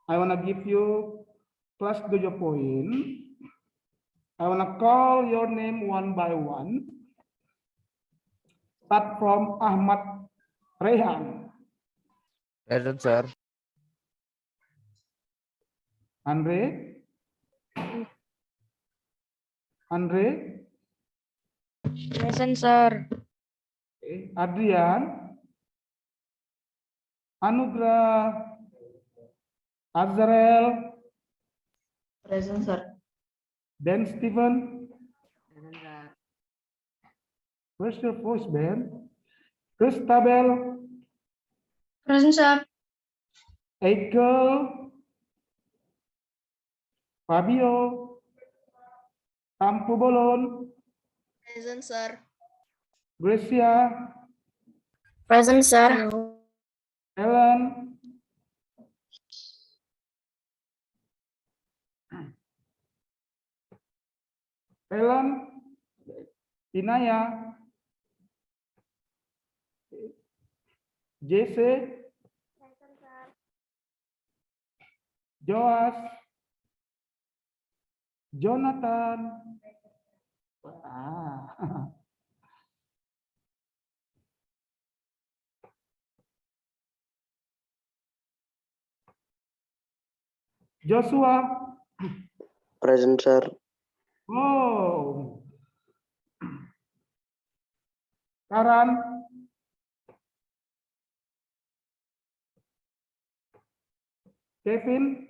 I want to give you plus 7 poin. I want to call your name one by one. Start from Ahmad Rehan. Present, sir. Andre. Andre. Present, sir. Okay. Adrian. Anugrah. Azrael. Present, sir. Dan Stephen. Present, sir. Where's your voice, Ben? Christabel. Present, sir. Eichel. Fabio. Tampu Bolon. Present, sir. Gracia. Present, sir. Ellen. Ellen. Inaya. JC. Joas. Jonathan. Ah. Joshua. Present, sir. Oh. Karan. Kevin.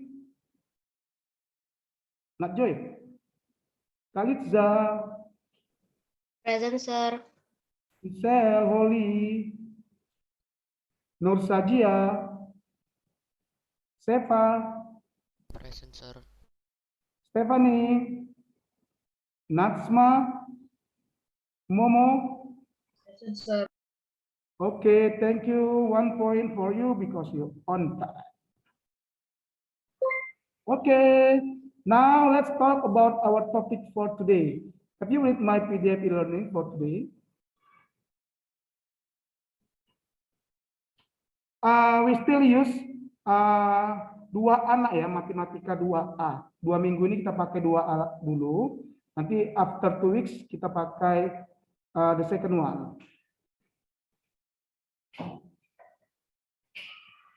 Not Joy. Kalitza. Present, sir. Michelle, Holly. Nur Sajia. Sefa. Present, sir. Stephanie. Natsma. Momo. Present, sir. Okay, thank you. 1 point for you because you're on time. Okay, now let's talk about our topic for today. Have you read my PDF e-learning for today? We still use 2A anak ya, matematika 2A. 2 minggu ini kita pakai 2A dulu. Nanti after 2 weeks kita pakai the second one.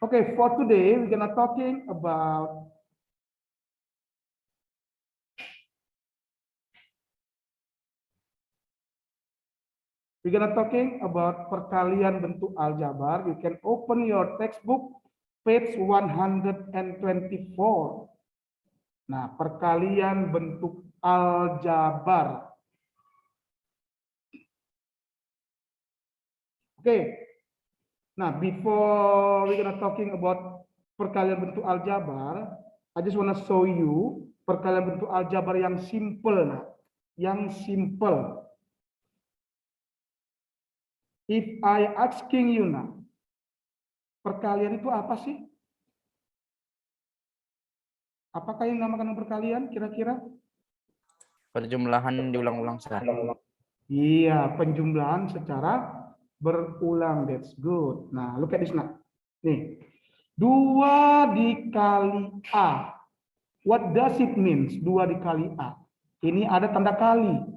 Okay, for today we're gonna talking about perkalian bentuk aljabar. You can open your textbook page 124. Nah, perkalian bentuk aljabar. Okay. Nah, before we're gonna talking about perkalian bentuk aljabar, I just wanna show you perkalian bentuk aljabar yang simple. Nah, yang simple. If I asking you now, perkalian itu apa sih? Apakah yang namakan perkalian kira-kira? Perjumlahan diulang-ulang, sir. Iya, penjumlahan secara berulang. That's good. Nah, look at this now. Nih, 2 dikali A. What does it means? 2 dikali A. Ini ada tanda kali.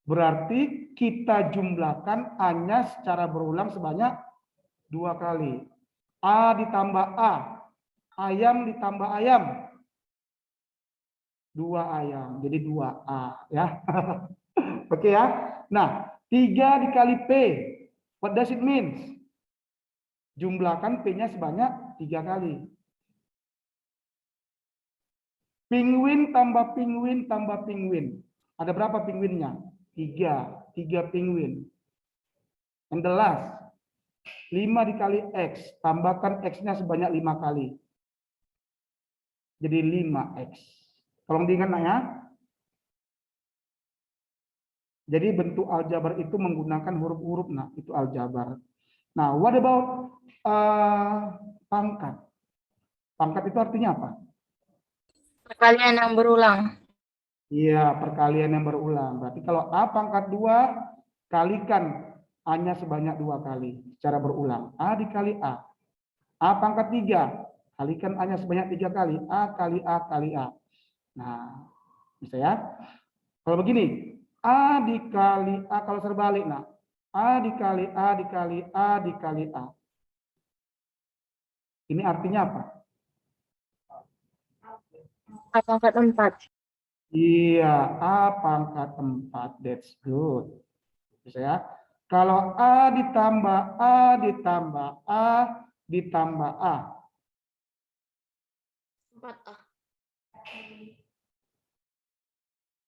Berarti kita jumlahkan A-nya secara berulang sebanyak 2 kali. A ditambah A. Ayam ditambah ayam. 2 ayam. Jadi 2A ya. Oke ya. Nah, 3 dikali P. What does it means? Jumlahkan P-nya sebanyak 3 kali. Penguin tambah penguin tambah penguin. Ada berapa penguinnya? 3 penguin. And the last, 5 dikali X. Tambahkan X-nya sebanyak 5 kali. Jadi 5X. Tolong diingat ya. Jadi bentuk aljabar itu menggunakan huruf-huruf. Nah, itu aljabar. Nah, what about pangkat? Pangkat itu artinya apa? Perkalian yang berulang. Iya, perkalian yang berulang. Berarti kalau A pangkat 2, kalikan A-nya sebanyak 2 kali secara berulang. A dikali A. A pangkat 3, Kalikan A-nya sebanyak 3 kali. A kali A kali A. Nah, bisa ya. Kalau begini, A dikali A, kalau terbalik, nah, A dikali A dikali A dikali A. Ini artinya apa? A pangkat 4. Iya, A pangkat 4. That's good. Bisa ya. Kalau A ditambah A ditambah A ditambah A. 4A.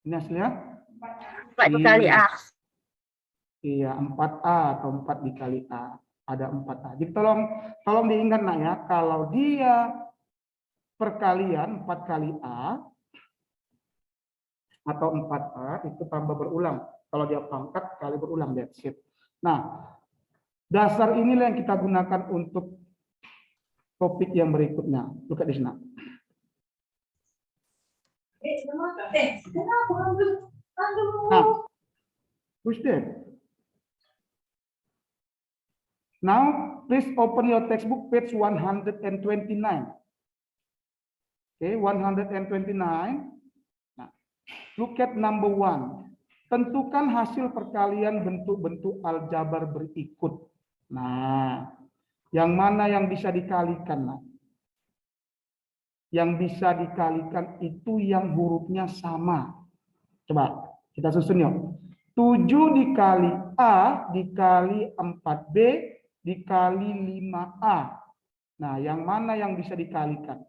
Ini hasilnya? 4 dikali A. Iya, 4A atau 4 dikali A. Ada 4A. Jadi tolong diingat nak ya, kalau dia perkalian 4 kali A atau 4A itu tambah berulang. Kalau dia pangkat kali berulang, that's it. Nah, dasar inilah yang kita gunakan untuk topik yang berikutnya. Look at this now. Nah, who's there? Now, please open your textbook page 129. Okay, 129. Nah, look at number 1. Tentukan hasil perkalian bentuk-bentuk aljabar berikut. Nah, yang mana yang bisa dikalikan? Nah, yang bisa dikalikan itu yang hurufnya sama. Coba kita susun yuk. 7 dikali A dikali 4B dikali 5A. Nah, yang mana yang bisa dikalikan?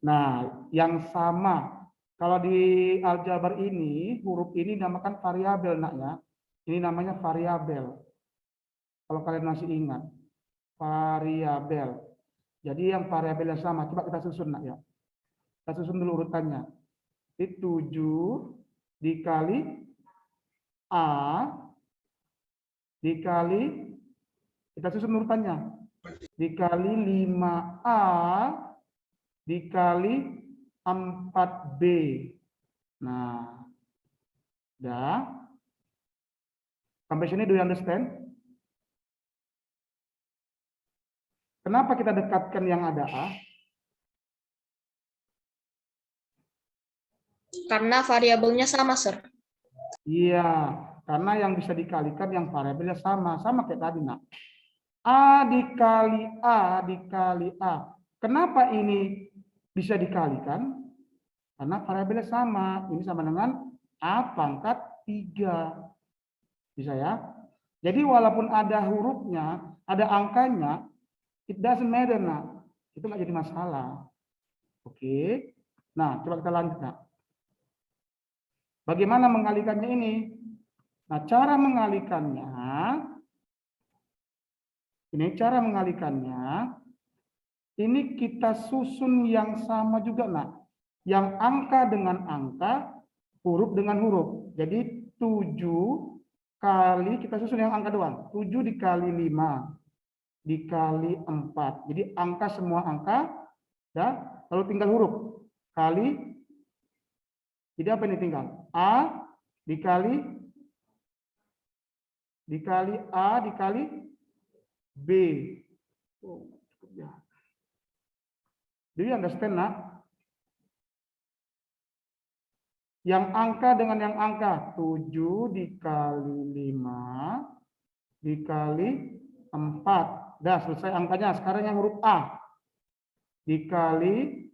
Nah, yang sama. Kalau di aljabar ini, huruf ini dinamakan variabel, nak ya. Ini namanya variabel. Kalau kalian masih ingat, variabel. Jadi yang variabel yang sama, coba kita susun, nak ya. Kita susun dulu urutannya. Itu 7 dikali A dikali, kita susun urutannya, dikali 5A dikali 4B. Nah, dah. Sampai sini do you understand? Kenapa kita dekatkan yang ada A? Karena variabelnya sama, Sir. Iya, karena yang bisa dikalikan yang variabelnya sama kayak tadi, nak. A dikali A dikali A. Kenapa ini bisa dikalikan? Karena variabelnya sama. Ini sama dengan A pangkat 3. Bisa ya? Jadi walaupun ada hurufnya, ada angkanya, it doesn't matter, nak. Itu nggak jadi masalah. Oke. Nah, coba kita lanjut, nak. Bagaimana mengalikannya ini? Nah, cara mengalikannya, ini kita susun yang sama juga, nak. Yang angka dengan angka, huruf dengan huruf. Jadi 7 kali, kita susun yang angka doang. 7 dikali 5 dikali 4. Jadi angka semua angka, ya, lalu tinggal huruf. Kali, jadi apa ini tinggal? A dikali A dikali B. Oh, cukup ya. Do you understand, nak? Yang angka dengan yang angka. 7 dikali 5 dikali 4. Dah selesai angkanya. Sekarang yang huruf A. Dikali,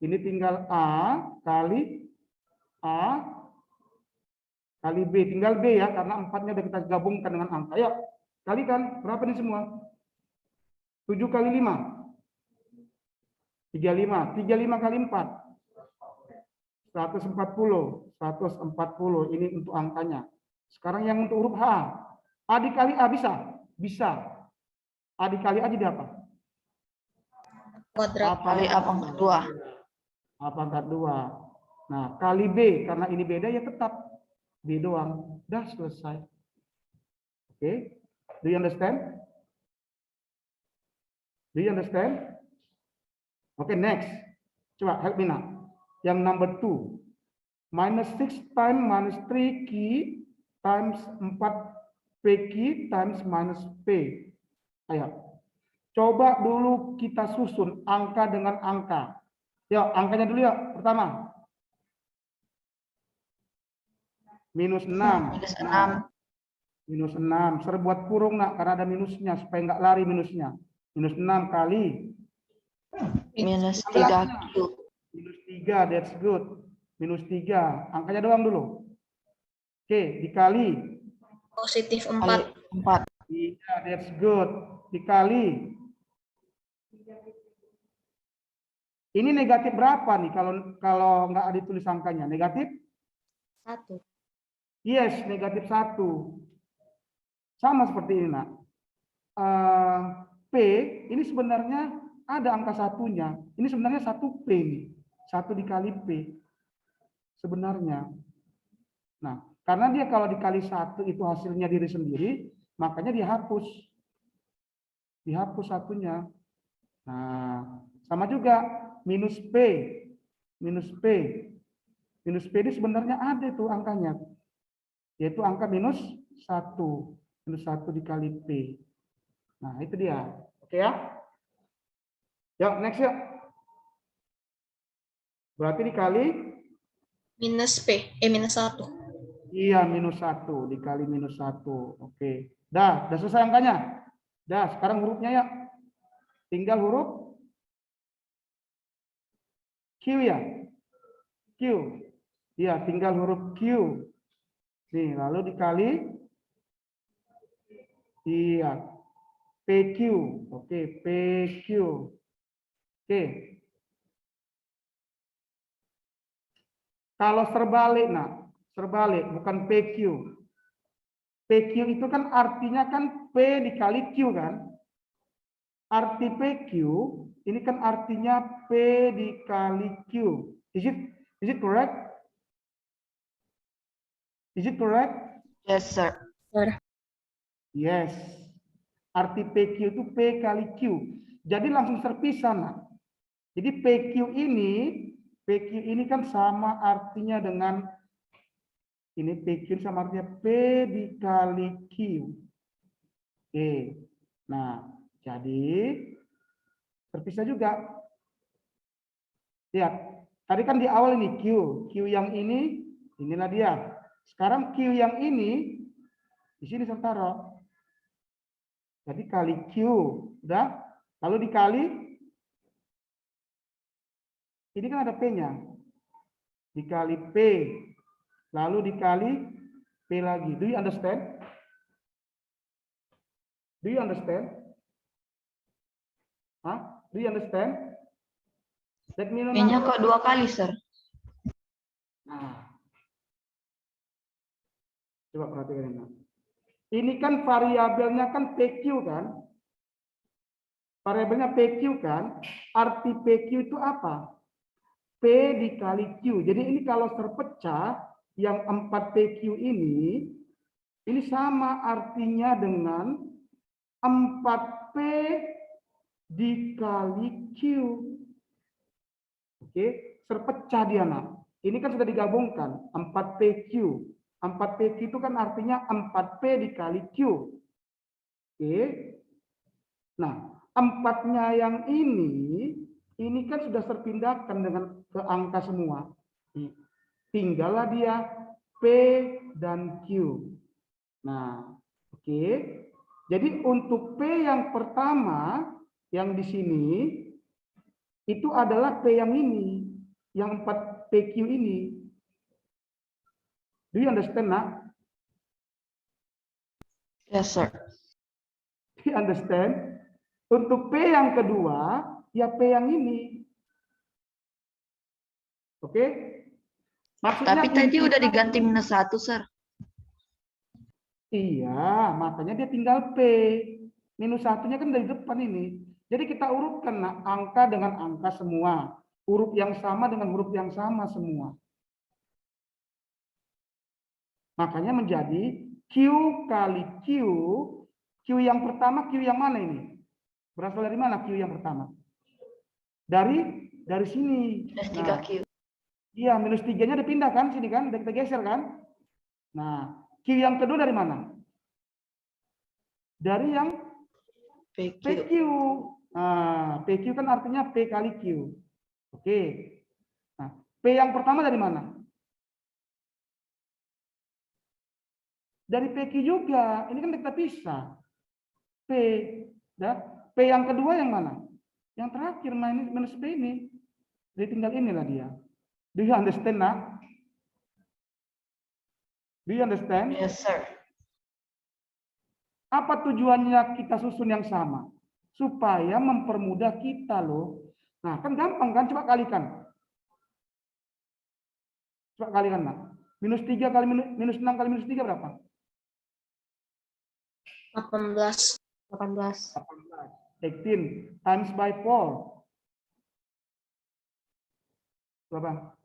ini tinggal A kali A kali B. Tinggal B ya, karena 4-nya udah kita gabungkan dengan angka. Yuk, kalikan. Berapa ini semua? 7 kali 5. 35. 35 kali 4. 140. 140. Ini untuk angkanya. Sekarang yang untuk huruf H. A dikali A bisa? Bisa. A dikali A jadi apa? Kuadrat. Kali A pangkat 2. A pangkat 2. Nah, kali B. Karena ini beda ya tetap. B doang. Dah selesai. Oke. Do you understand? Do you understand? Oke, next. Coba help me now. Yang number 2. Minus 6 times minus 3 Q times 4 PQ times minus P. Ayo. Coba dulu kita susun angka dengan angka. Yuk, angkanya dulu yuk. Pertama. Minus 6. Minus Nah, minus 6. Ser buat kurung nak, karena ada minusnya supaya nggak lari minusnya. Minus 6 kali. minus 3 3Q. Minus 3, that's good. Minus 3. Angkanya doang dulu. Oke, dikali. Positif Kali 4. 4. Iya, that's good. Dikali. Ini negatif berapa nih kalau nggak ditulis angkanya? Negatif? 1. Yes, negatif 1. Sama seperti ini, nak. P, ini sebenarnya ada angka satunya. Ini sebenarnya 1P nih. 1 dikali P. Sebenarnya. Nah, karena dia kalau dikali 1 itu hasilnya diri sendiri, makanya dihapus. Dihapus satunya. Nah, sama juga minus P. Minus P. Minus P ini sebenarnya ada itu angkanya. Yaitu angka minus 1. Minus 1 dikali P. Nah, itu dia. Oke ya? Yuk, next yuk. Berarti dikali? Minus P. Minus 1. Iya, minus 1. Dikali minus 1. Oke. Dah selesai angkanya. Dah, sekarang hurufnya ya. Tinggal huruf Q ya. Q. Iya, tinggal huruf Q. Nih, lalu dikali. Iya. PQ. Oke, PQ. Oke. Kalau terbalik, nah, terbalik, bukan PQ. PQ itu kan artinya kan P dikali Q kan? Arti PQ ini kan artinya P dikali Q. Is it correct? Is it correct? Yes, sir. Yes. Arti PQ itu P kali Q. Jadi langsung terpisah, nah. Jadi PQ ini kan sama artinya dengan ini PQ sama artinya P dikali Q. Oke. Nah, jadi terpisah juga. Lihat, tadi kan di awal ini Q. Q yang ini, inilah dia. Sekarang Q yang ini, di sini saya taruh. Jadi kali Q. Udah? Lalu dikali. Ini kan ada P-nya. Dikali P. Lalu dikali P lagi. Do you understand? Do you understand? Hah? Do you understand? Let me know. P-nya kok 2 kali, sir? Nah. Coba perhatikan ini. Ini kan variabelnya kan PQ kan? Variabelnya PQ kan? Arti PQ itu apa? P dikali Q. Jadi ini kalau terpecah, yang 4PQ ini sama artinya dengan 4P dikali Q. Oke, terpecah dia, nak. Ini kan sudah digabungkan, 4PQ. 4PQ itu kan artinya 4P dikali Q. Oke. Nah, 4-nya yang ini kan sudah terpindahkan dengan ke angka semua. Tinggallah dia P dan Q. Nah, oke. Jadi untuk P yang pertama, yang di sini, itu adalah P yang ini, yang 4PQ ini. Do you understand, nak? Yes, sir. Do you understand? Untuk P yang kedua, ya P yang ini. Oke? Maksudnya Tapi tadi intinya- udah diganti minus 1, sir. Iya, makanya dia tinggal P. Minus 1-nya kan dari depan ini. Jadi kita urutkan, nah, angka dengan angka semua. Huruf yang sama dengan huruf yang sama semua. Makanya menjadi Q kali Q. Q yang pertama, Q yang mana ini? Berasal dari mana Q yang pertama? Dari sini. Minus Nah, 3Q. iya, minus 3-nya dipindah kan, sini kan, udah kita geser kan. Nah, Q yang kedua dari mana? Dari yang PQ. PQ. Nah, PQ kan artinya P kali Q. Oke. Nah, P yang pertama dari mana? Dari PQ juga. Ini kan kita pisah. P. Dan P yang kedua yang mana? Yang terakhir minus P ini. Jadi tinggal inilah dia. Do you understand, nak? Do you understand? Yes, sir. Apa tujuannya kita susun yang sama? Supaya mempermudah kita loh. Nah, kan gampang kan? Coba kalikan. Coba kalikan, nak. Minus 3 kali minus 6 kali minus 3 berapa? 18. 18. 18 times by 4. Berapa?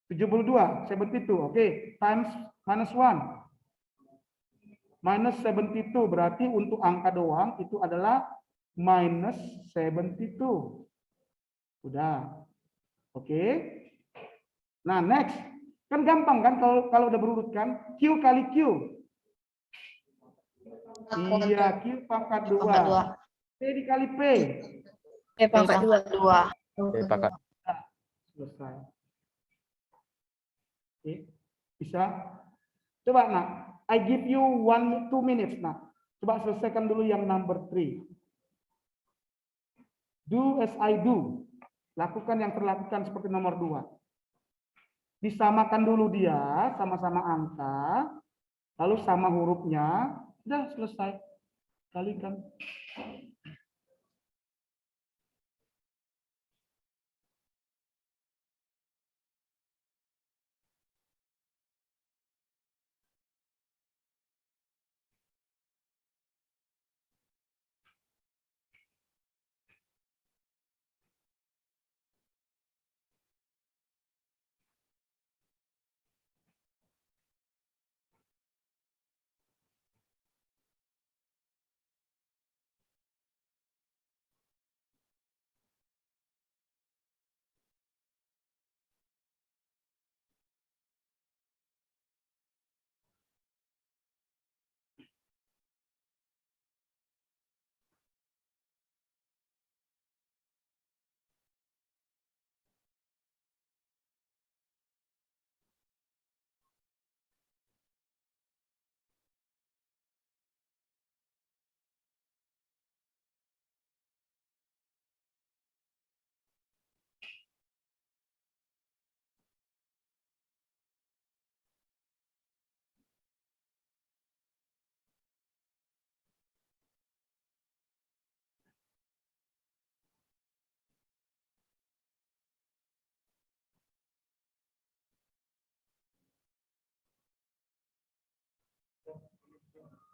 72, 72. Oke, times minus 1. Minus 72 berarti untuk angka doang itu adalah minus 72. Udah. Oke. Nah, next. Kan gampang kan kalau udah berurutkan Q kali Q. Iya, Q pangkat 2. P dikali P. P pangkat 2. 2. P pangkat. Selesai. Oke. Bisa? Coba, nak. I give you 2 minutes, nak. Coba selesaikan dulu yang number 3. Do as I do. Lakukan yang terlakukan seperti nomor 2. Disamakan dulu dia, sama-sama angka. Lalu sama hurufnya. Udah selesai. Kalikan.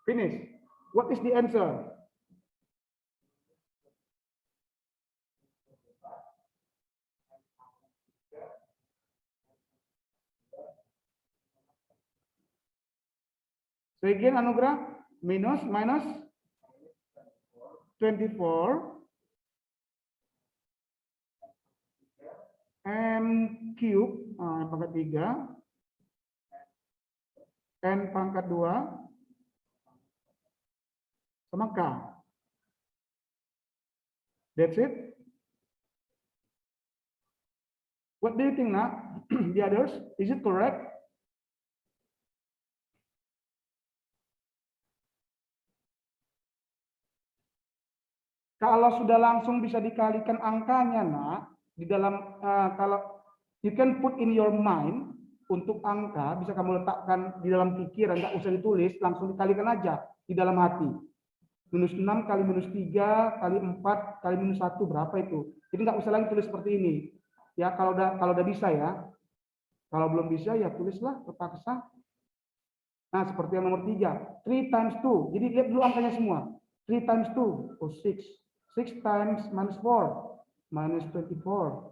Finish. What is the answer? So again, Anugrah, minus 24 M cube pangkat 3 N pangkat 2 sama K. That's it. What do you think, nak? The others, is it correct? Kalau sudah langsung bisa dikalikan angkanya, nak, di dalam kalau you can put in your mind untuk angka bisa kamu letakkan di dalam pikiran, nggak usah ditulis, langsung dikalikan aja di dalam hati. Minus 6 kali minus 3 kali 4 kali minus 1 berapa itu? Jadi nggak usah lagi tulis seperti ini. Ya kalau udah bisa ya. Kalau belum bisa ya tulislah terpaksa. Nah seperti yang nomor 3, 3 times 2. Jadi lihat dulu angkanya semua. 3 times 2, 6. 6 times minus 4, minus 24.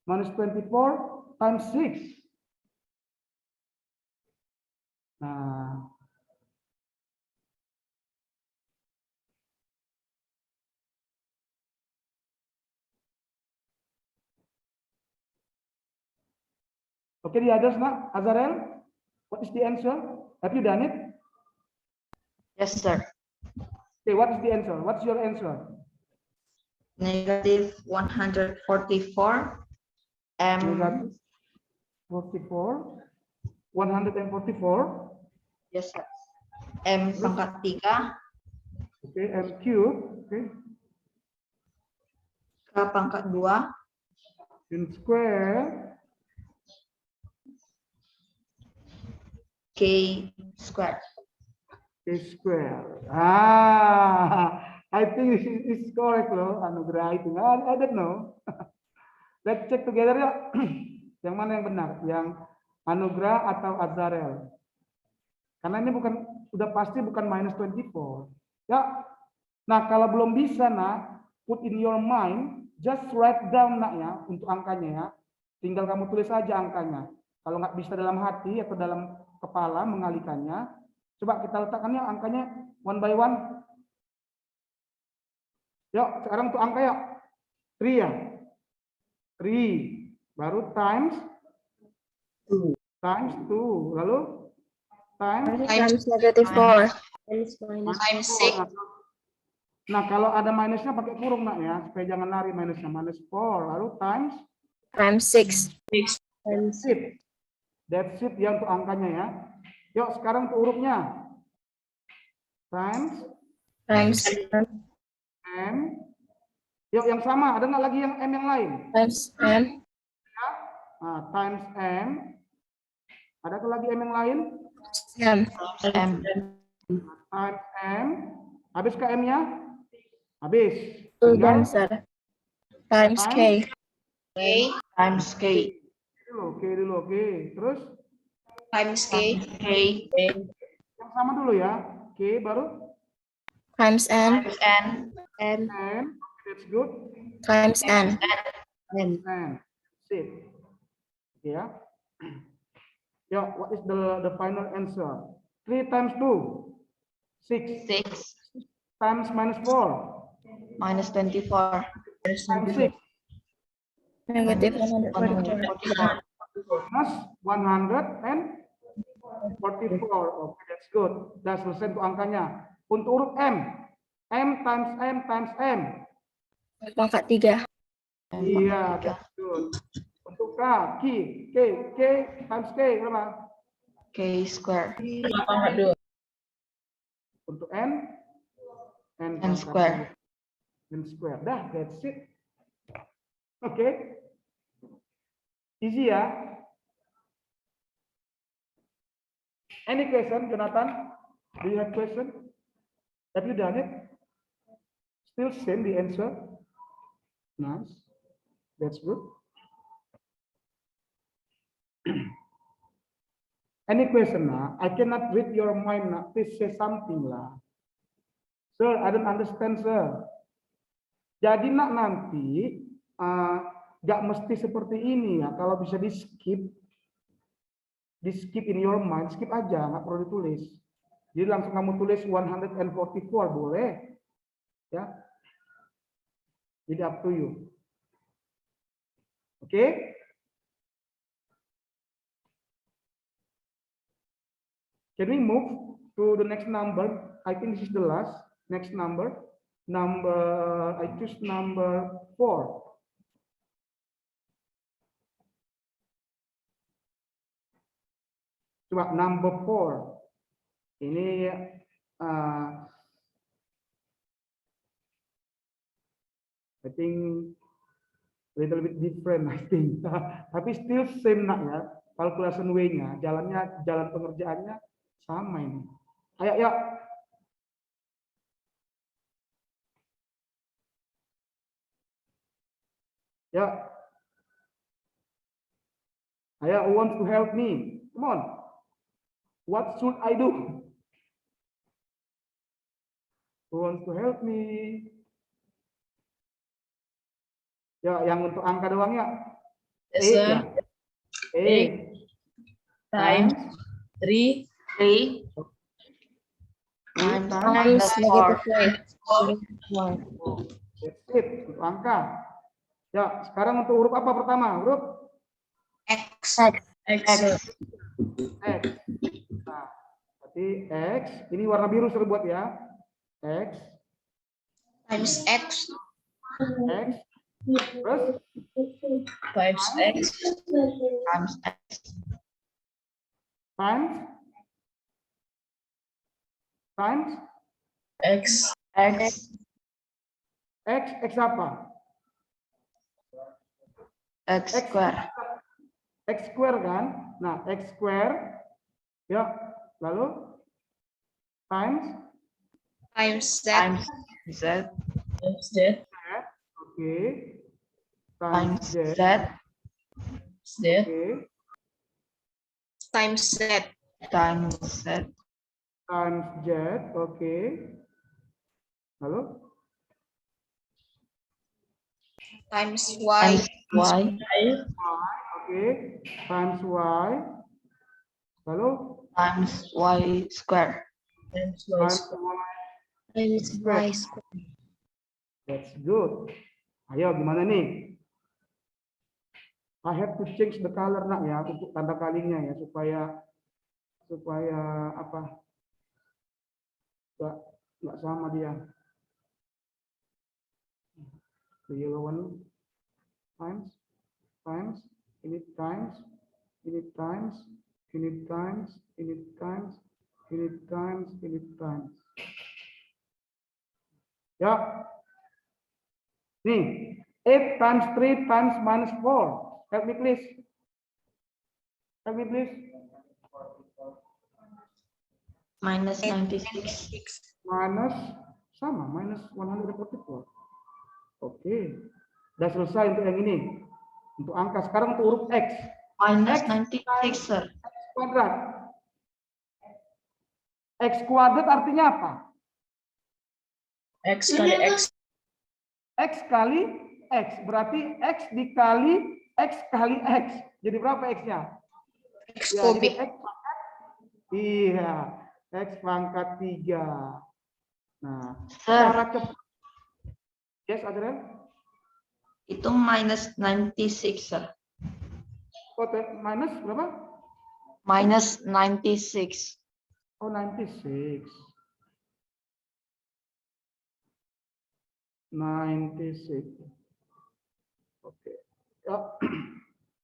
Minus 24 times 6. Nah, okay, the others, nak. Azarel, what is the answer? Have you done it? Yes, sir. Okay, what is the answer? What's your answer? Negative 144. Negative 44. 144. Yes, sir. M pangkat 3 Okay, M cube. Okay. K pangkat 2 In square. K square. K square. I think it's correct loh, Anugrah itu. I don't know. Let's check together ya. Yang mana yang benar? Yang Anugrah atau Azarel? Karena ini udah pasti bukan minus 24. Ya. Nah, kalau belum bisa, nak, put in your mind, just write down, nak, ya, untuk angkanya ya. Tinggal kamu tulis saja angkanya. Kalau nggak bisa dalam hati atau dalam kepala mengalihkannya, coba kita letakkannya angkanya one by one. Yuk, sekarang untuk angka ya. 3 ya. 3. Baru times 2. Times 2. Lalu Times negative 4. Times minus 6. Nah, kalau ada minusnya pakai kurung, nak, ya. Supaya jangan lari minusnya. Minus 4. Lalu times Times 6. That's it. That's it ya untuk angkanya ya. Yuk, sekarang untuk hurufnya. Times M. Yuk, yang sama. Ada nggak lagi yang M yang lain? times M. Nah, times M. Ada lagi M yang lain? M. M. Times M. Habis ke M-nya? Habis. Tinggal times K. Times K. Oke dulu, oke. Terus Times K. K. yang sama dulu ya. Oke, baru Times N. N. M. That's good. Times N. And sip. Oke ya. Ya, what is the final answer? 3 times 2. 6. 6 Times minus 4. minus 24. Times 6. Negative 144. Minus 144. Oke, that's good. Sudah selesai untuk angkanya. Untuk huruf M. M times M times M. pangkat 3. Iya, that's good. Untuk K, K times K berapa? K square. Untuk N N square. N square. Dah, that's it. Oke. Easy ya. Any question, Jonathan? Do you have question? Have you done it? Still same the answer. Nice. That's good. Any question now? I cannot read your mind now. Please say something lah. Sir, I don't understand, sir. Jadi nak nanti nggak mesti seperti ini ya. Kalau bisa di skip in your mind, skip aja, nggak perlu ditulis. Jadi langsung kamu tulis 144 boleh, ya. Jadi up to you. Oke? Can we move to the next number? I think this is the last. Next number. I choose number 4. Coba number 4. Ini I think little bit different, I think. Tapi still same nak ya. Calculation way-nya, jalan pengerjaannya sama ini. Ayo, ya. Ya. Ayo, who wants to help me? Come on. What should I do? Who wants to help me? Ya, yang untuk angka doang ya. Yes, sir. Ya. Times 3. Times Times negative 4. That's it, untuk angka. Ya, sekarang untuk huruf apa pertama? Huruf X. X, sir. X. Nah, berarti X. Ini warna biru saya buat ya. X. Times X. X. Terus Times X. Times X. times X. X. X apa? X square. X square kan? Nah, X square. Ya, lalu times Times Z. Times Z. Times Z. oke. Times Z. Z. Z. Oke. Times Z. Times Z. Times Z. Oke. Lalu Times Y. Times Y. oke. Times Y. Lalu Times Y square. Times Y times square. Y. Times Y square. That's good. Ayo, gimana nih? I have to change the color nak ya untuk tanda kalinya ya supaya apa? Nggak sama dia. The yellow one times ini times ini times ini times ini times ini times ini times. Ya. Nih, 8 times 3 times minus 4. Help me please. Help me please. Minus 96. Minus sama, minus 144. Oke. Udah selesai untuk yang ini. Untuk angka. Sekarang untuk huruf X. Minus X 96, sir. Kuadrat. X kuadrat artinya apa? X kali X. X kali X. Berarti X dikali X kali X. Jadi berapa X-nya? X Ya, kubik. jadi X pangkat. Iya. X pangkat 3. Nah, Sir, cara cepat. Yes, Adrian? itu minus 96, sir. Minus berapa? Minus 96. Oh, 96. 96. Oke. Ya.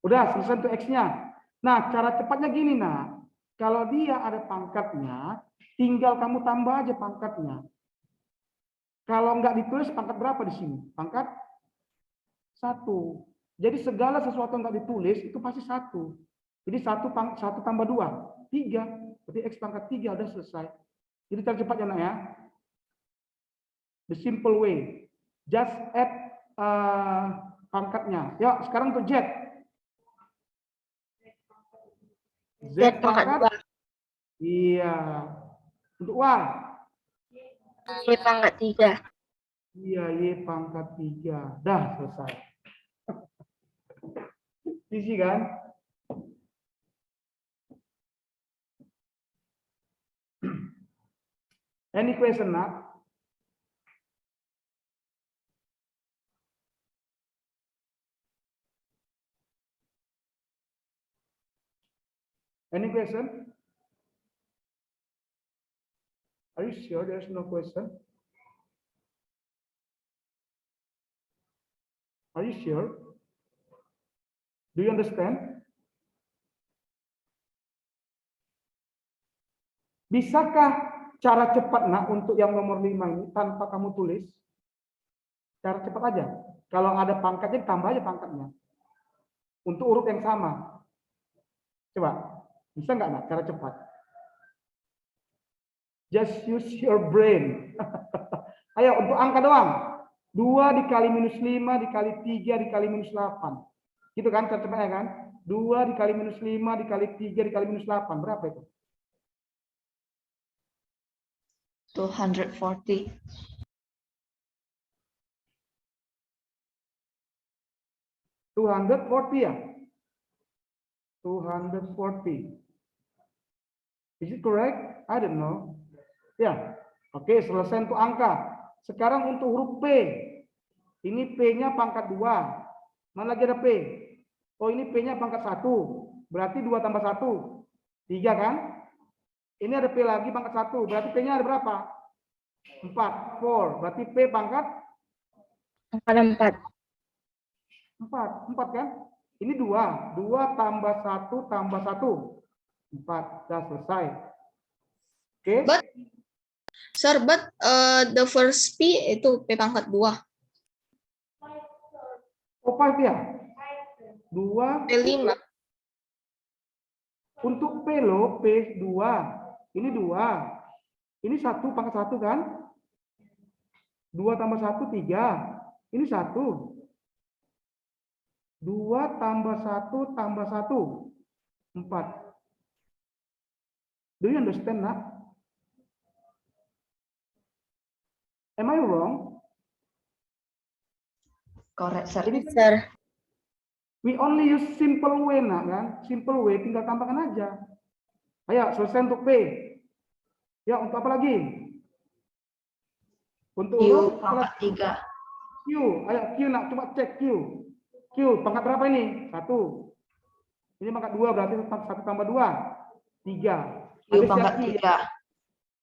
Udah selesai untuk X-nya. Nah, cara cepatnya gini, nah. Kalau dia ada pangkatnya, tinggal kamu tambah aja pangkatnya. Kalau nggak ditulis pangkat berapa di sini? Pangkat 1. Jadi segala sesuatu yang nggak ditulis itu pasti 1. Jadi 1 tambah 2, 3. Berarti X pangkat 3 udah selesai. Jadi cara cepatnya, nak ya. The simple way. Just add pangkatnya. Yuk, sekarang untuk Z. Z pangkat. Iya. Untuk Y. Y pangkat 3. Iya, Y pangkat 3. Dah selesai. Easy kan? Any question, nak? Any question? Are you sure there's no question? Are you sure? Do you understand? Bisakah cara cepat, nak, untuk yang nomor 5 ini tanpa kamu tulis? Cara cepat aja. Kalau ada pangkatnya, tambah aja pangkatnya. Untuk urut yang sama. Coba. Bisa nggak, nak, cara cepat? Just use your brain. Ayo, untuk angka doang. 2 dikali minus 5 dikali 3 dikali minus 8. Gitu kan cara cepatnya kan? 2 dikali minus 5 dikali 3 dikali minus 8. Berapa itu? 240. 240 ya? 240. Is it correct? I don't know. Ya. Oke, selesai untuk angka. Sekarang untuk huruf P. Ini P-nya pangkat 2. Mana lagi ada P? Oh, ini P-nya pangkat 1. Berarti 2 tambah 1. 3 kan? Ini ada P lagi pangkat 1. Berarti P-nya ada berapa? 4. 4. Berarti P pangkat Pangkat 4. 4. 4 kan? Ini 2. 2 tambah 1 tambah 1. 4. Sudah selesai. Oke. Sir, but the first P itu P pangkat 2. Oh, 5 ya? 2. P5. Untuk P loh, P 2. Ini 2. Ini 1 pangkat 1 kan? 2 tambah 1, 3. Ini 1. 2 tambah 1 tambah 1. 4. Do you understand, nak? Am I wrong? Correct, sir. Ini Sir. we only use simple way, nak kan? Simple way tinggal tambahkan aja. Ayo, selesai untuk P. Ya, untuk apa lagi? Untuk Q huruf pangkat 3. Q. Ayo Q, nak coba cek Q. Q pangkat berapa ini? 1. Ini pangkat 2 berarti 1 tambah 2. 3. Q pangkat 3.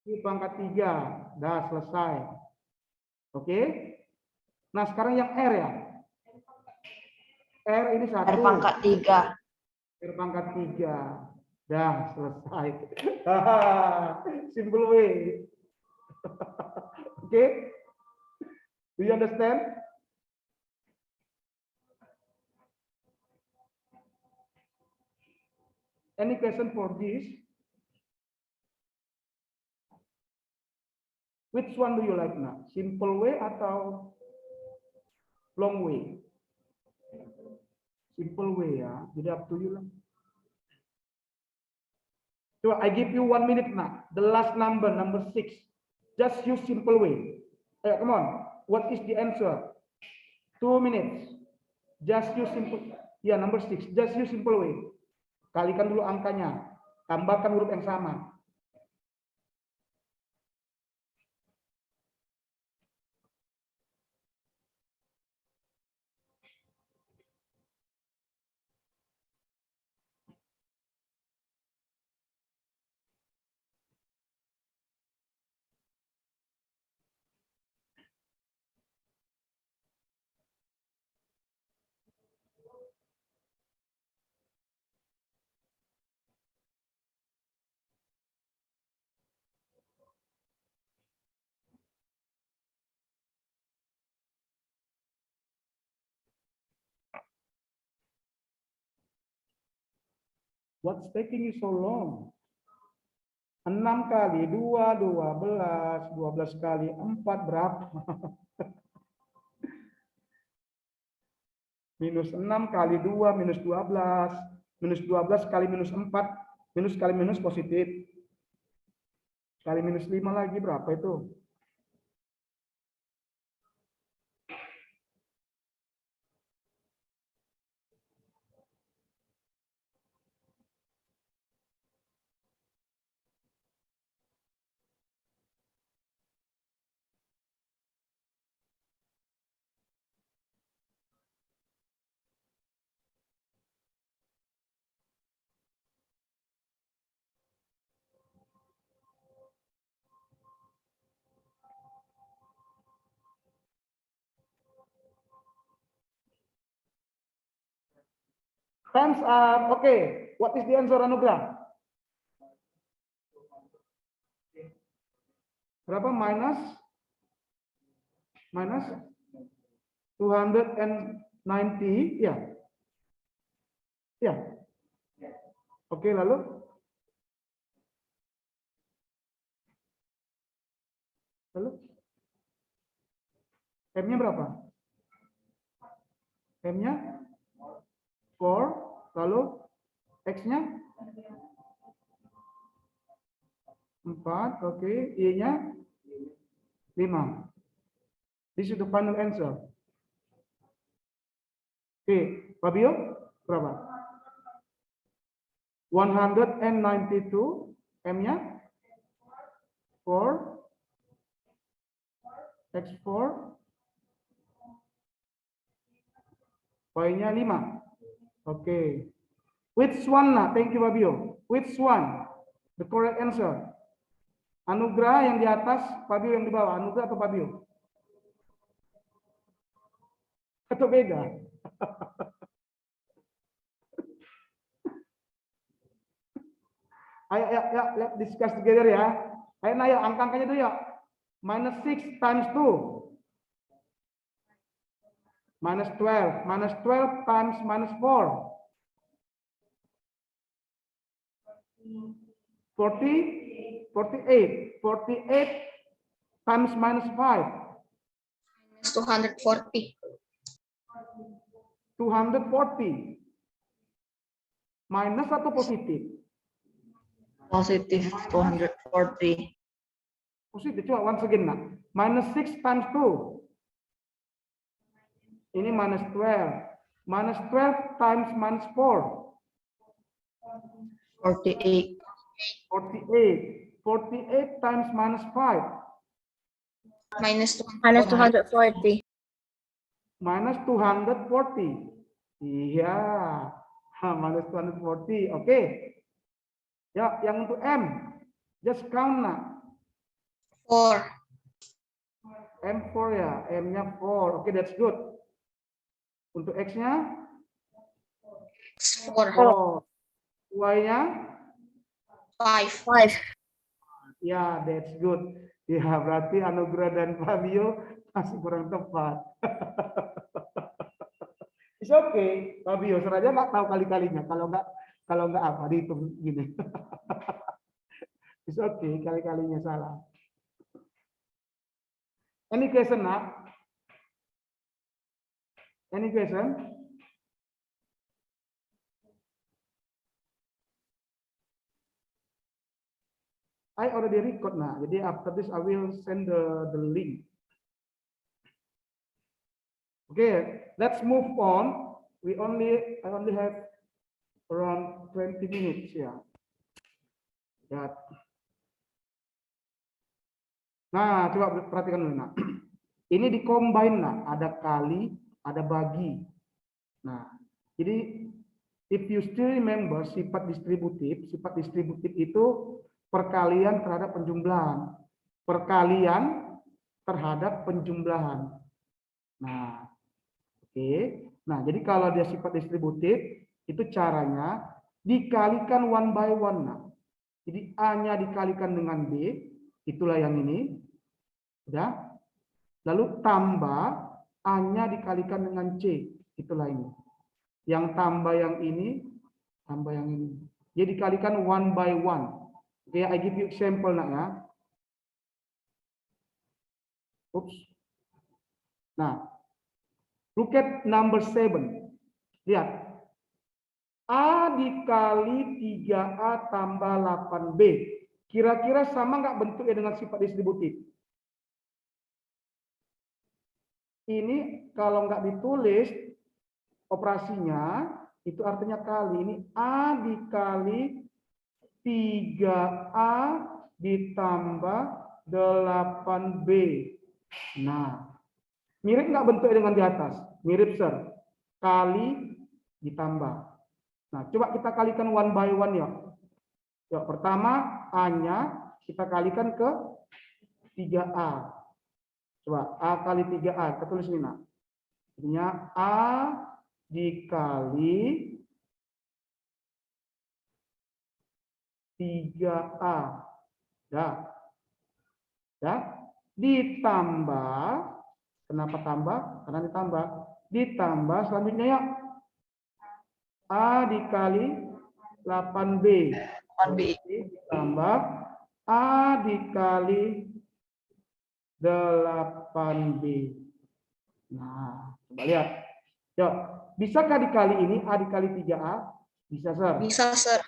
Q pangkat 3. Dah selesai. Oke. Nah, sekarang yang R ya. R ini 1. R pangkat 3. R pangkat 3. Dah selesai. Simple way. Oke. Do you understand? Any question for this? Which one do you like now? Simple way atau long way? Simple way ya. Jadi up to you lah. So I give you 1 minute now. The last number 6. Just use simple way. Ayo, come on. What is the answer? 2 minutes. Just use simple. Ya, number 6. Just use simple way. Kalikan dulu angkanya. Tambahkan huruf yang sama. What's taking you so long? 6 kali 2, 12. 12 kali 4 berapa? Minus 6 kali 2, minus 12. Minus 12 kali minus 4. Minus kali minus positif. Kali minus 5 lagi berapa itu? Thumbs up. Okay. What is the answer, Anugrah? Berapa minus? Minus 290. Ya. Ya. Oke, lalu? Lalu? M-nya berapa? M-nya 4, lalu X-nya 4, oke, Y-nya 5. This is the final answer. Oke, Fabio, berapa? 192, M-nya 4, X4, Y-nya 5. Oke. Which one lah? Thank you, Fabio. Which one? The correct answer. Anugrah yang di atas, Fabio yang di bawah. Anugrah atau Fabio? Atau beda? Ayo, let's discuss together ya. Ayo, nah, angka-angkanya dulu ya. Minus 6 times 2. Minus 12. Minus 12 times minus 4. 48. 48 times minus 5. Minus 240. 240. Minus atau positif? Positif 240. Positif. Coba once again nak. Minus 6 times 2. Ini minus 12. Minus 12 times minus 4. 48. 48. 48 times minus 5. Minus Minus 240. 240. Minus 240. Iya. Minus 240. Oke. Ya, yang untuk M. Just count nak. 4. M4 ya. M-nya 4. Oke, that's good. Untuk X-nya? 4. 4. Y-nya? 5. 5. Ya, that's good. Ya, berarti Anugrah dan Fabio masih kurang tepat. It's okay, Fabio. Serahnya nggak tahu kali-kalinya. Kalau nggak apa dihitung gini. It's okay, kali-kalinya salah. Any question, nak? Any question? I already record now. Jadi after this I will send the link. Okay, let's move on. I only have around 20 minutes ya. Ya. Nah, coba perhatikan dulu nak. Ini di-combine nak, ada kali, ada bagi. Nah, jadi if you still remember sifat distributif itu perkalian terhadap penjumlahan. Perkalian terhadap penjumlahan. Nah, oke. Nah, jadi kalau dia sifat distributif, itu caranya dikalikan one by one. Nah, jadi A-nya dikalikan dengan B, itulah yang ini. Udah. Lalu tambah A-nya dikalikan dengan C, itulah ini. Yang tambah yang ini, tambah yang ini. Jadi dikalikan one by one. Oke, I give you example nak ya. Oops. Nah, look at number 7. Lihat. A dikali 3A tambah 8B. Kira-kira sama nggak bentuknya dengan sifat distributif? Ini kalau nggak ditulis operasinya, itu artinya kali. Ini A dikali 3A ditambah 8B. Nah, mirip nggak bentuknya dengan di atas? Mirip, sir. Kali ditambah. Nah, coba kita kalikan one by one ya. Yuk, pertama A-nya kita kalikan ke 3A. Coba A kali 3A, kita tulis ini. Nah. Jadinya A dikali 3A. Ya. Ditambah, kenapa tambah? Karena ditambah. Ditambah selanjutnya ya. A dikali 8B. 8B. Ditambah A dikali 8B. Nah, coba lihat. Yuk, bisakah dikali ini A dikali 3A? Bisa, sir. Bisa, sir.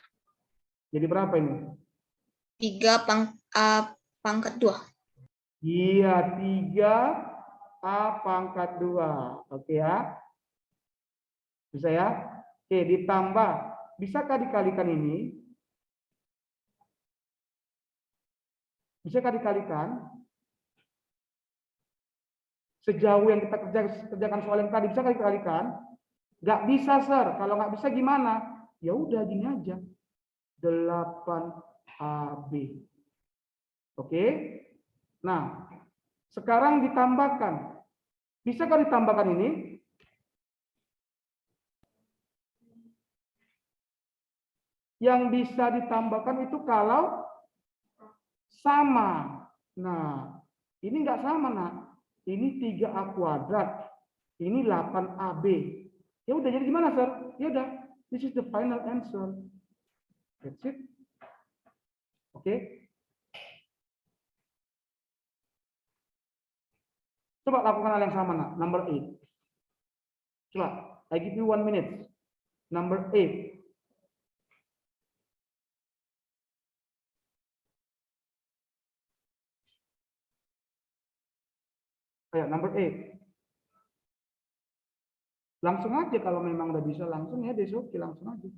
Jadi berapa ini? 3 pangkat 2. Iya, 3A pangkat 2. Oke ya. Bisa ya? Oke, ditambah. Bisakah dikalikan ini? Bisakah dikalikan? Sejauh yang kita kerjakan soal yang tadi, bisa dikalikan? Nggak bisa, sir. Kalau nggak bisa gimana? Ya udah gini aja. 8AB. Oke. Nah, sekarang ditambahkan. Bisa kau ditambahkan ini? Yang bisa ditambahkan itu kalau sama. Nah, ini enggak sama, Nak. Ini 3A kuadrat. Ini 8AB. Ya udah, jadi gimana, Sir? Ya udah, this is the final answer. That's it. Oke. Coba lakukan hal yang sama, Nak. Number 8. Coba, I give you 1 minute. Number 8. Ayo, number 8. Langsung aja kalau memang udah bisa langsung ya, besok langsung aja.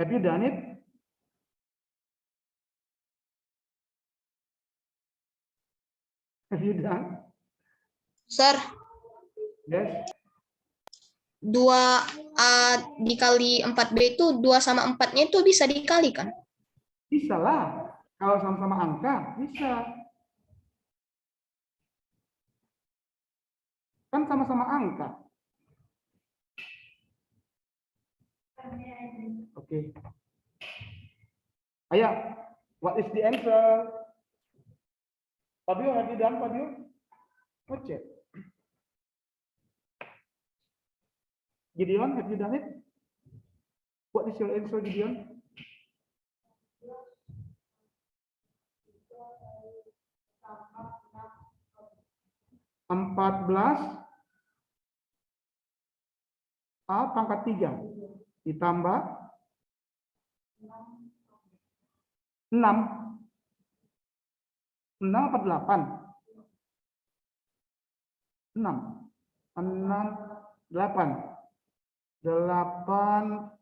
Have you done it? Have you done? Sir, Yes. 2A dikali 4B itu 2 sama 4-nya itu bisa dikalikan. Bisa lah. Kalau sama-sama angka, bisa. Kan sama-sama angka. Oke. Ayo, what is the answer? Fabio, have you done, Fabio? Let's check. Gideon, have you done it? What is your answer, Gideon? Empat belas A pangkat 3 ditambah 6. 6 apa 8? 6. 8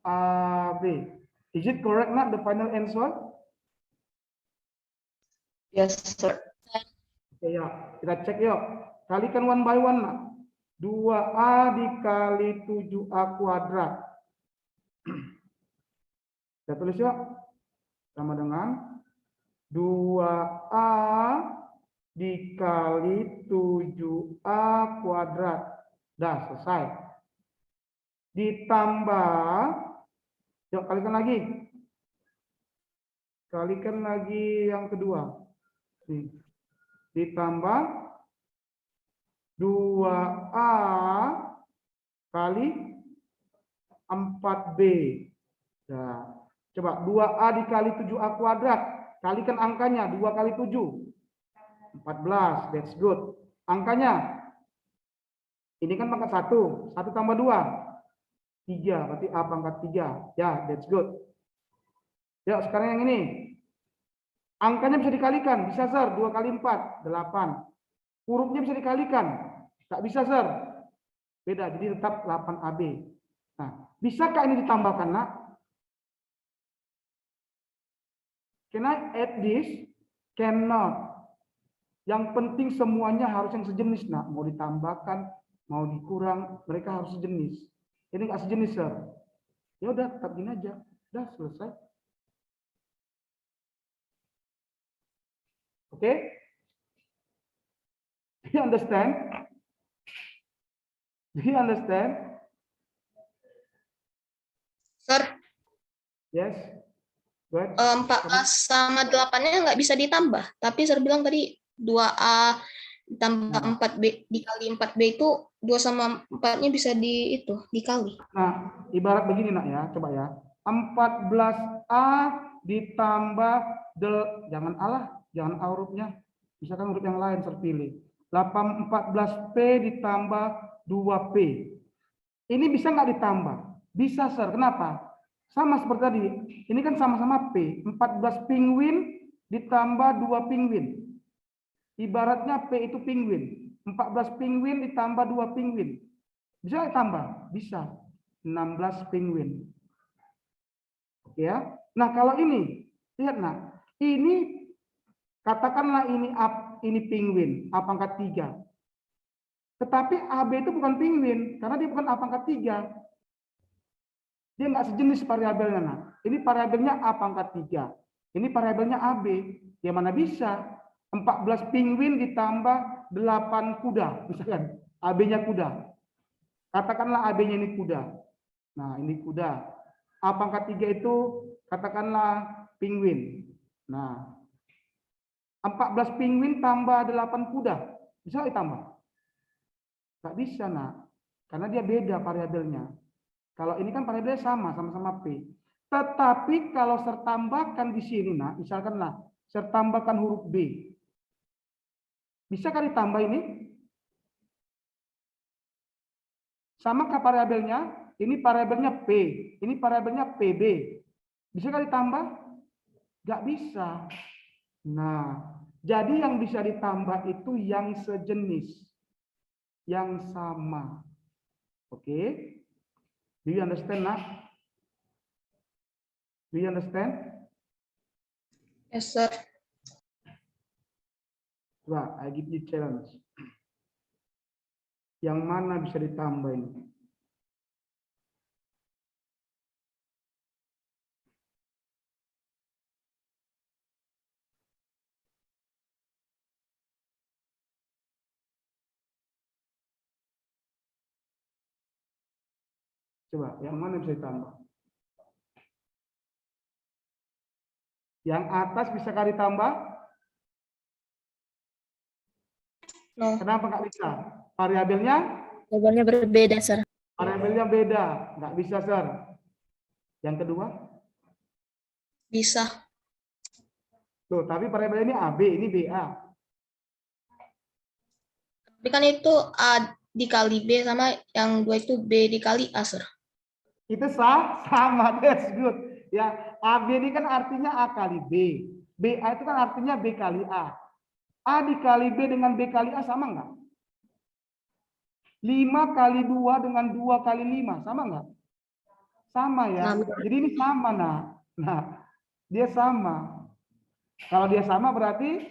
AB. Is it correct, not the final answer? Yes, sir. Oke, yuk. Kita cek yuk. Kalikan one by one, nak. 2A dikali 7A kuadrat. Kita tulis yuk. Sama dengan 2A dikali 7A kuadrat. Dah, selesai. Ditambah, yuk kalikan lagi. Kalikan lagi yang kedua. Nih. Ditambah 2A kali 4B. Nah, coba 2A dikali 7A kuadrat. Kalikan angkanya, 2 kali 7. 14, that's good. Angkanya, ini kan pangkat 1. 1 tambah 2. 3, berarti A pangkat 3. Ya, that's good. Yuk, sekarang yang ini. Angkanya bisa dikalikan. Bisa, Sir. 2 kali 4, 8. Hurufnya bisa dikalikan. Tak bisa, Sir. Beda, jadi tetap 8AB. Nah, bisakah ini ditambahkan, nak? Can I add this? Cannot. Yang penting semuanya harus yang sejenis, nak. Mau ditambahkan, mau dikurang, mereka harus sejenis. Ini nggak sejenis, Sir. Ya udah, tetap gini aja. Udah, selesai. Oke? Do you understand? Do you understand? Sir, Yes. Go ahead. 14 sama 8-nya nggak bisa ditambah. Tapi Sir bilang tadi 2A ditambah 4B dikali 4B itu 2 sama 4-nya bisa dikali. Nah, ibarat begini, nak ya. Coba ya. 14A ditambah jangan A lah, jangan A hurufnya. Misalkan huruf yang lain terpilih. 14P ditambah 2P. Ini bisa nggak ditambah? Bisa, Sir. Kenapa? Sama seperti tadi. Ini kan sama-sama P. 14 penguin ditambah 2 penguin. Ibaratnya P itu penguin. 14 penguin ditambah 2 penguin. Bisa ditambah? Bisa. 16 penguin. Oke ya. Nah, kalau ini, lihat nah. Ini katakanlah ini penguin, A pangkat 3. Tetapi AB itu bukan penguin karena dia bukan A pangkat 3. Dia nggak sejenis variabelnya. Nah, ini variabelnya A pangkat 3. Ini variabelnya AB. Ya mana bisa? 14 penguin ditambah 8 kuda, misalkan. AB-nya kuda. Katakanlah AB-nya ini kuda. Nah, ini kuda. A pangkat 3 itu katakanlah penguin. Nah, 14 penguin tambah 8 kuda. Bisa ditambah? Nggak bisa, nah. Karena dia beda variabelnya. Kalau ini kan variabelnya sama-sama P. Tetapi kalau sertambahkan di sini, nah, misalkanlah sertambahkan huruf B. Bisakah ditambah ini? Samakah variabelnya? Ini variabelnya P, ini variabelnya PB. Bisakah ditambah? Nggak bisa. Nah, jadi yang bisa ditambah itu yang sejenis, yang sama. Oke? Do you understand, nak? Do you understand? Yes, sir. Coba, I give you challenge. Yang mana bisa ditambah ini? Coba, yang mana bisa ditambah? Yang atas bisakah ditambah? No. Kenapa nggak bisa? Variabelnya? Jawabannya berbeda, sir. Variabelnya beda. Nggak bisa, Sir. Yang kedua? Bisa. Tuh, tapi variabel ini AB, ini BA. Tapi kan itu A dikali B sama yang 2 itu B dikali A, sir. Itu sama, that's good. Ya, AB ini kan artinya A kali B. BA itu kan artinya B kali A. A dikali B dengan B kali A sama nggak? 5 kali 2 dengan 2 kali 5, sama nggak? Sama ya. Sama. Jadi ini sama, nah. Nah, dia sama. Kalau dia sama berarti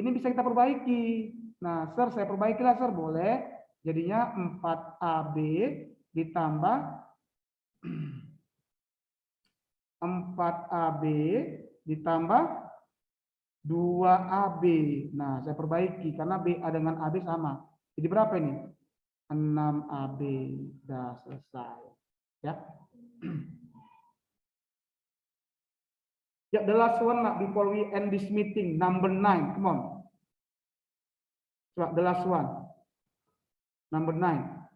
ini bisa kita perbaiki. Nah, Sir, saya perbaikilah, Sir, boleh. Jadinya 4AB ditambah 4AB ditambah 2AB. Nah, saya perbaiki karena BA dengan AB sama. Jadi berapa ini? 6AB. Sudah selesai. Ya. Ya, the last one lah before we end this meeting, number 9. Come on. Coba, the last one. Number 9.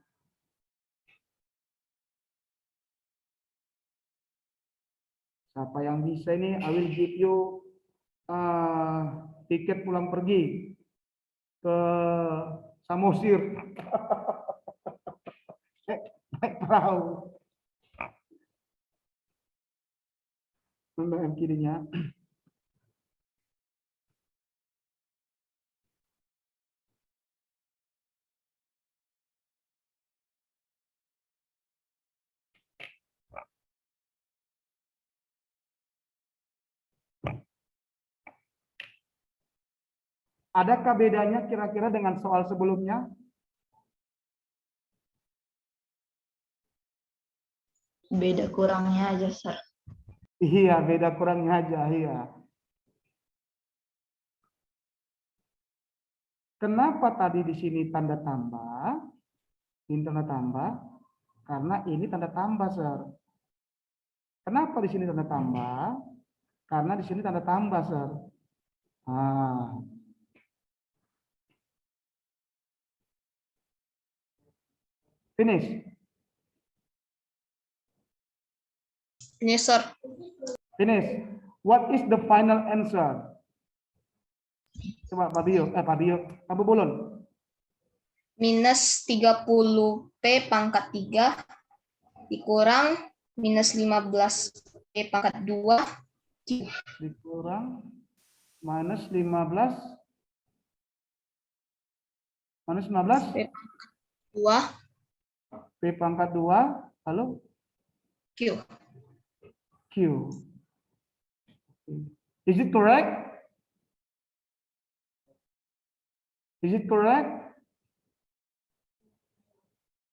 Siapa yang bisa ini? I will give you tiket pulang pergi ke Samosir. Naik perahu. Untuk yang kirinya. Adakah bedanya kira-kira dengan soal sebelumnya? Beda kurangnya aja, sir. Iya, beda kurangnya aja, iya. Kenapa tadi di sini tanda tambah? Ini tanda tambah karena ini tanda tambah, Sir. Kenapa di sini tanda tambah? Karena di sini tanda tambah, Sir. Ah. Finish. Ini, sir. Finish. What is the final answer? Coba Pak Bio, Pak Bolon. Minus 30P pangkat 3 dikurang minus 15P pangkat 2 Dikurang minus 15. Minus 15? 2 P pangkat 2, lalu Q. Q. Is it correct? Is it correct?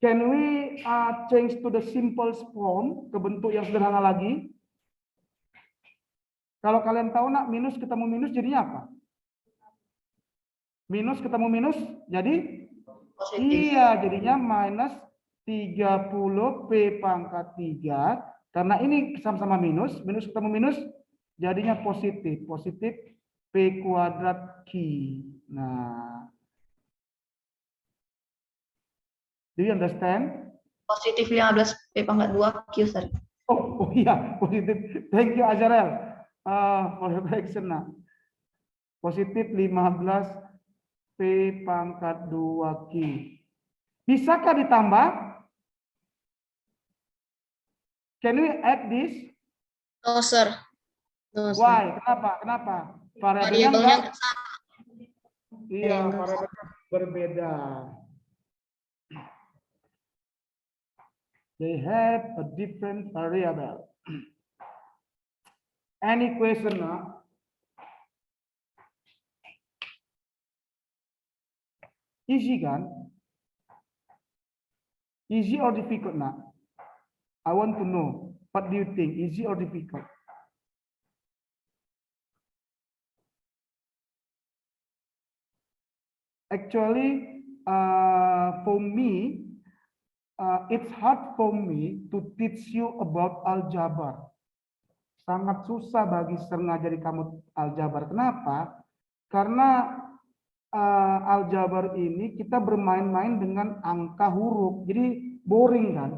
Can we change to the simple form, ke bentuk yang sederhana lagi? Kalau kalian tahu nak, minus ketemu minus jadinya apa? Minus ketemu minus jadi? Positif. Iya, jadinya minus 30 P pangkat 3. Karena ini sama-sama minus, minus ketemu minus, jadinya positif. Positif P kuadrat Q. Nah, do you understand? Positif 15 P pangkat 2 Q, Sir. Oh iya, positif. Thank you, Azarel. For the correction. Nah. Positif 15 P pangkat 2 Q. Bisakah ditambah? Can we add this? No, sir. No, sir. Why? Kenapa? Kenapa? Variabelnya Variabelnya enggak? Iya, variabelnya berbeda. They have a different variable. Any question now? Easy kan? Easy or difficult now? I want to know. What do you think? Easy or difficult? Actually, for me, it's hard for me to teach you about aljabar. Sangat susah bagi saya ngajari kamu aljabar. Kenapa? Karena aljabar ini kita bermain-main dengan angka huruf. Jadi boring kan?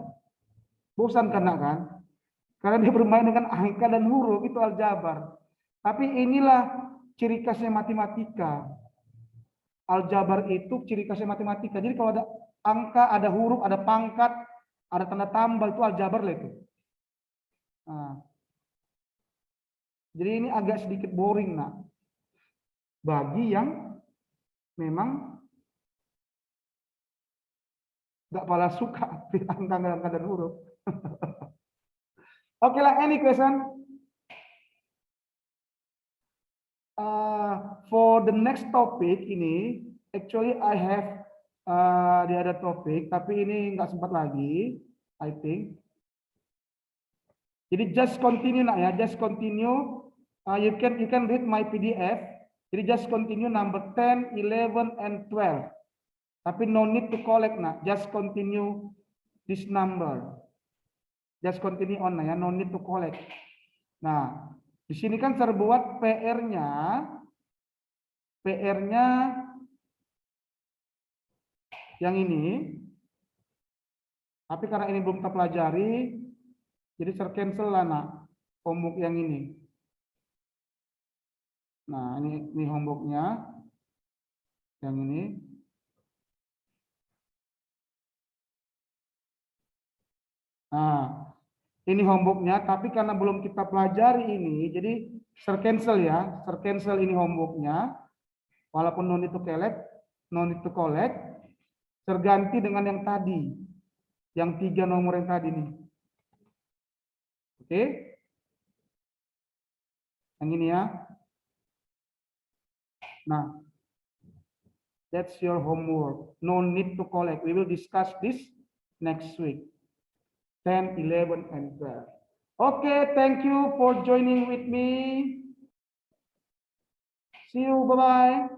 Bosan kan? Karena dia bermain dengan angka dan huruf, itu aljabar. Tapi inilah ciri khasnya matematika. Aljabar itu ciri khasnya matematika. Jadi kalau ada angka, ada huruf, ada pangkat, ada tanda tambah, itu aljabar lah itu. Nah. Jadi ini agak sedikit boring, nak. Bagi yang memang nggak pala suka angka dan huruf. Oke lah, any question? For the next topic ini, actually I have the other topic, tapi ini nggak sempat lagi, I think. Jadi just continue nak ya, just continue. You can read my PDF. Jadi just continue number 10, 11, and 12. Tapi no need to collect nak, just continue this number. Just continue on ya, no need to collect. Nah, di sini kan saya buat PR-nya yang ini. Tapi karena ini belum kita pelajari, jadi saya cancel lah nak homework yang ini. Nah, ini homeworknya yang ini. Nah, ini homeworknya, tapi karena belum kita pelajari ini, jadi cancel ya, cancel ini homeworknya, walaupun no need to collect, terganti dengan yang tadi, yang 3 nomor yang tadi nih. Oke, yang ini ya. Nah, that's your homework. No need to collect. We will discuss this next week. 10, 11, and 12. Okay, thank you for joining with me. See you, bye-bye.